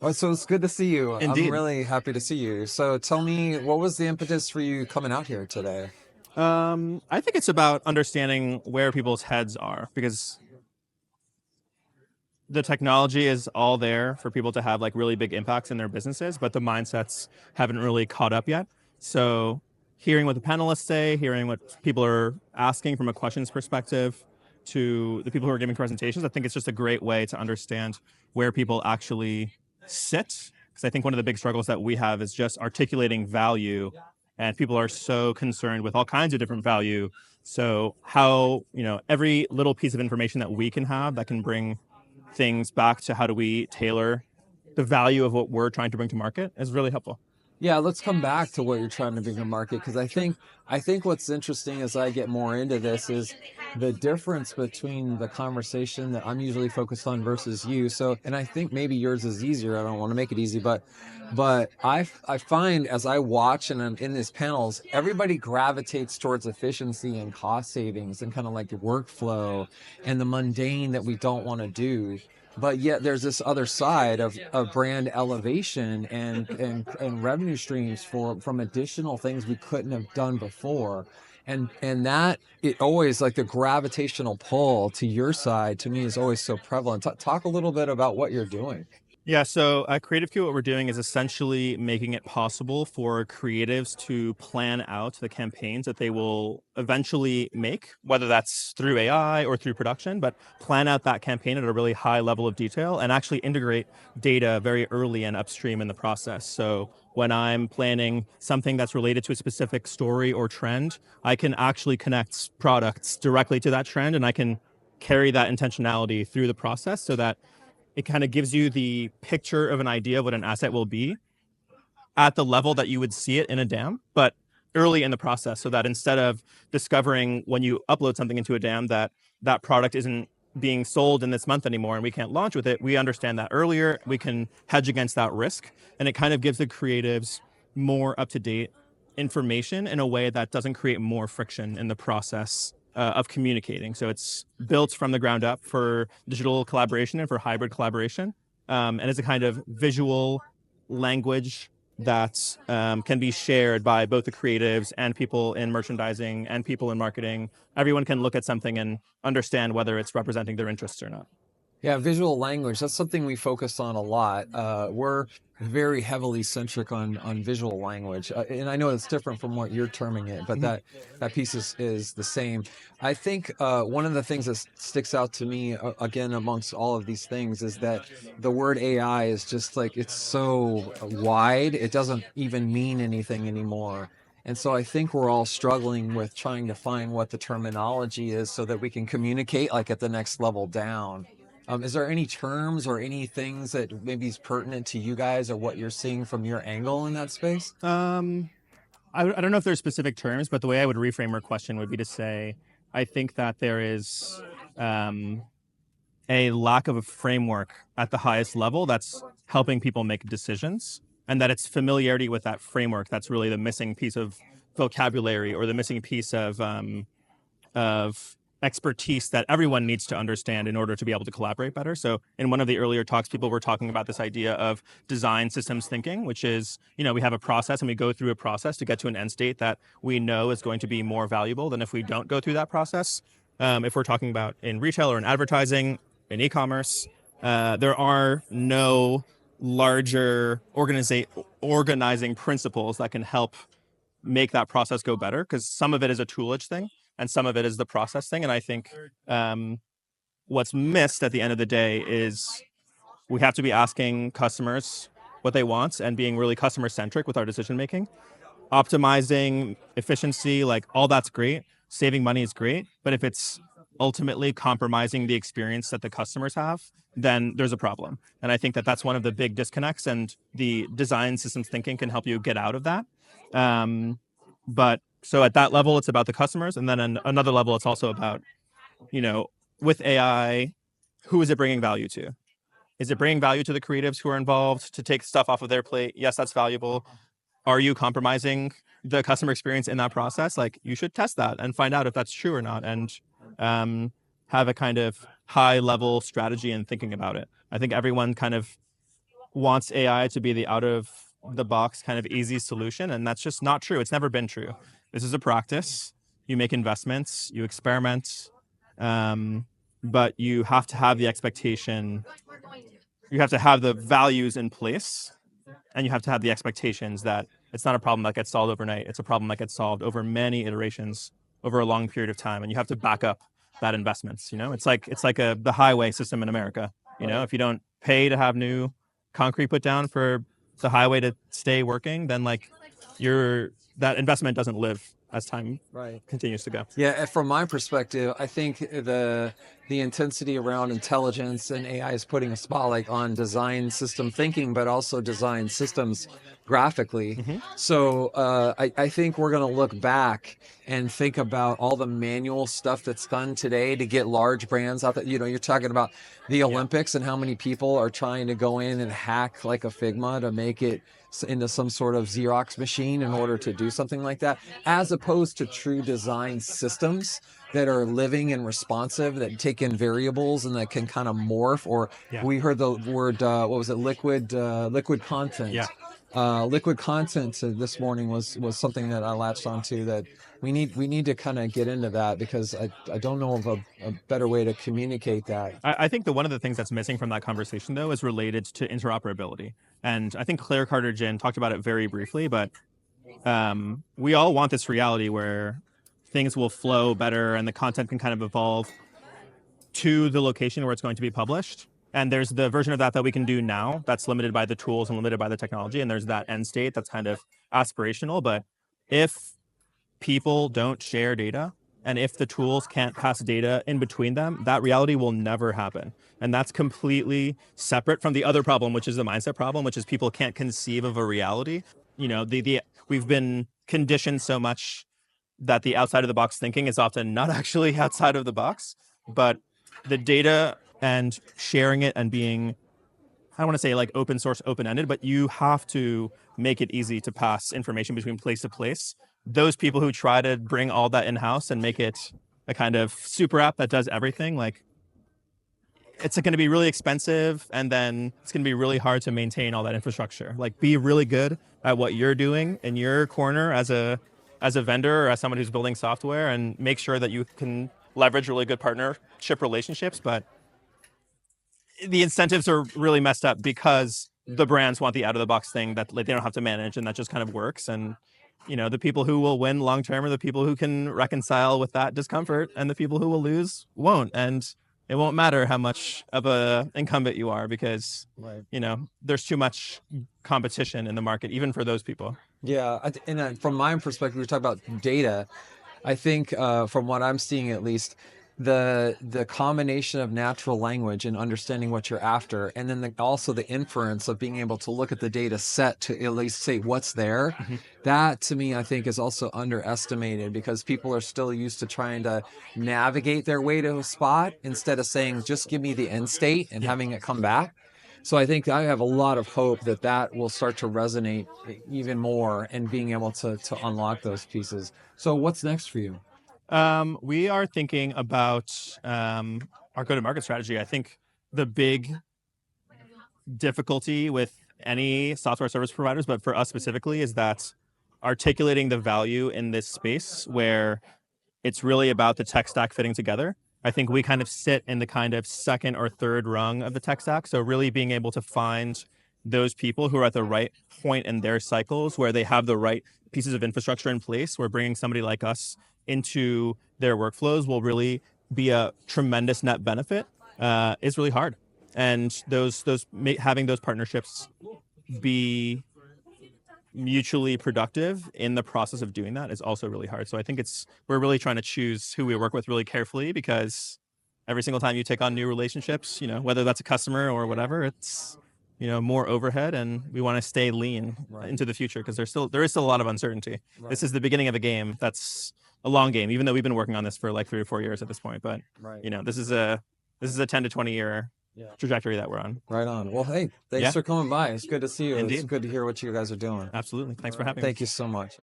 Oh, so it's good to see you. I'm Indeed. really happy to see you. So tell me, what was the impetus for you coming out here today? I think it's about understanding where people's heads are because the technology is all there for people to have like really big impacts in their businesses, but the mindsets haven't really caught up yet. So, hearing what the panelists say, hearing what people are asking from a questions perspective to the people who are giving presentations, I think it's just a great way to understand where people actually sit. Because I think one of the big struggles that we have is just articulating value, and people are so concerned with all kinds of different value. So, how, every little piece of information that we can have that can bring things back to how do we tailor the value of what we're trying to bring to market is really helpful. Yeah, let's come back to what you're trying to bring to market because I think what's interesting as I get more into this is the difference between the conversation that I'm usually focused on versus you. So, and I think maybe yours is easier. I don't want to make it easy, but I find as I watch and I'm in these panels, everybody gravitates towards efficiency and cost savings and kind of like the workflow and the mundane that we don't want to do, but yet there's this other side of brand elevation and revenue streams from additional things we couldn't have done before, and that it always like the gravitational pull to your side to me is always so prevalent. Talk a little bit about what you're doing. Yeah, so at Creative Q, what we're doing is essentially making it possible for creatives to plan out the campaigns that they will eventually make, whether that's through AI or through production, but plan out that campaign at a really high level of detail and actually integrate data very early and upstream in the process. So when I'm planning something that's related to a specific story or trend, I can actually connect products directly to that trend and I can carry that intentionality through the process so that it kind of gives you the picture of an idea of what an asset will be at the level that you would see it in a dam, but early in the process, so that instead of discovering when you upload something into a dam that that product isn't being sold in this month anymore and we can't launch with it, we understand that earlier. We can hedge against that risk. And it kind of gives the creatives more up to date information in a way that doesn't create more friction in the process of communicating. So it's built from the ground up for digital collaboration and for hybrid collaboration. And it's a kind of visual language that can be shared by both the creatives and people in merchandising and people in marketing. Everyone can look at something and understand whether it's representing their interests or not. Yeah, visual language. That's something we focus on a lot. We're very heavily centric on visual language, and I know it's different from what you're terming it, but Mhm. that piece is the same. I think one of the things that sticks out to me again amongst all of these things is that the word AI is just like it's so wide; it doesn't even mean anything anymore. And so I think we're all struggling with trying to find what the terminology is so that we can communicate like at the next level down. Is there any terms or any things that maybe is pertinent to you guys or what you're seeing from your angle in that space? Um, I don't know if there's specific terms, but the way I would reframe your question would be to say, I think that there is um, a lack of a framework at the highest level that's helping people make decisions, and that it's familiarity with that framework that's really the missing piece of vocabulary or the missing piece of expertise that everyone needs to understand in order to be able to collaborate better. So in one of the earlier talks, people were talking about this idea of design systems thinking, which is, we have a process and we go through a process to get to an end state that we know is going to be more valuable than if we don't go through that process. If we're talking about in retail or in advertising, in e-commerce, there are no larger organizing principles that can help make that process go better, because some of it is a toolage thing and some of it is the process thing. And I think what's missed at the end of the day is we have to be asking customers what they want and being really customer centric with our decision making. Optimizing efficiency, like all that's great. Saving money is great. But if it's ultimately compromising the experience that the customers have, then there's a problem. And I think that that's one of the big disconnects, and the design systems thinking can help you get out of that. Um, but so at that level, it's about the customers. And then on another level, it's also about, you know, with AI, who is it bringing value to? Is it bringing value to the creatives who are involved to take stuff off of their plate? Yes, that's valuable. Are you compromising the customer experience in that process? Like, you should test that and find out if that's true or not, and have a kind of high level strategy and thinking about it. I think everyone kind of wants AI to be the out of the box kind of easy solution. And that's just not true. It's never been true. This is a practice. You make investments, you experiment, but you have to have the expectation, you have to have the values in place, and you have to have the expectations that it's not a problem that gets solved overnight. It's a problem that gets solved over many iterations over a long period of time. And you have to back up that investments. It's like the highway system in America. If you don't pay to have new concrete put down for the highway to stay working, then that investment doesn't live as time continues to go. Yeah, from my perspective, I think the intensity around intelligence and AI is putting a spotlight on design system thinking, but also design systems graphically. So I think we're going to look back and think about all the manual stuff that's done today to get large brands out there. You're talking about the Olympics and how many people are trying to go in and hack like a Figma to make it into some sort of Xerox machine in order to do something like that, as opposed to true design systems that are living and responsive, that take in variables and that can kind of morph. Or we heard the word, what was it, liquid content. Liquid content this morning was something that I latched onto, that we need to kind of get into that, because I don't know of a better way to communicate that. I think that one of the things that's missing from that conversation, though, is related to interoperability. And I think Claire Carter-Jin talked about it very briefly, but we all want this reality where things will flow better and the content can kind of evolve to the location where it's going to be published. And there's the version of that we can do now that's limited by the tools and limited by the technology. And there's that end state that's kind of aspirational. But if people don't share data, and if the tools can't pass data in between them, that reality will never happen. And that's completely separate from the other problem, which is the mindset problem, which is people can't conceive of a reality. We've been conditioned so much that the outside of the box thinking is often not actually outside of the box, but the data and sharing it and being, I don't want to say like open source, open-ended, but you have to make it easy to pass information between place to place. Those people who try to bring all that in-house and make it a kind of super app that does everything, like, it's going to be really expensive, and then it's going to be really hard to maintain all that infrastructure. Like, be really good at what you're doing in your corner as a vendor or as someone who's building software, and make sure that you can leverage really good partnership relationships. But the incentives are really messed up because the brands want the out-of-the-box thing that they don't have to manage, and that just kind of works. And the people who will win long-term are the people who can reconcile with that discomfort, and the people who will lose won't. And it won't matter how much of a incumbent you are, because, there's too much competition in the market, even for those people. Yeah. And from my perspective, we talk about data. I think from what I'm seeing, at least, the combination of natural language and understanding what you're after, and then also the inference of being able to look at the data set to at least say what's there, that to me, I think, is also underestimated, because people are still used to trying to navigate their way to a spot instead of saying, just give me the end state and having it come back. So I think I have a lot of hope that will start to resonate even more, and being able to unlock those pieces. So what's next for you? We are thinking about our go-to-market strategy. I think the big difficulty with any software service providers, but for us specifically, is that articulating the value in this space where it's really about the tech stack fitting together. I think we kind of sit in the kind of second or third rung of the tech stack. So really being able to find those people who are at the right point in their cycles where they have the right pieces of infrastructure in place, where bringing somebody like us into their workflows will really be a tremendous net benefit, is really hard. And having those partnerships be mutually productive in the process of doing that is also really hard. So I think we're really trying to choose who we work with really carefully, because every single time you take on new relationships, whether that's a customer or whatever, it's more overhead, and we want to stay lean into the future, because there is still a lot of uncertainty. This is the beginning of a game that's a long game, even though we've been working on this for like 3 or 4 years at this point. But this is a 10 to 20 year trajectory that we're on. Right on. Well, hey, thanks for coming by. It's good to see you. Indeed. It's good to hear what you guys are doing. Absolutely. Thanks for having me. Thank you so much.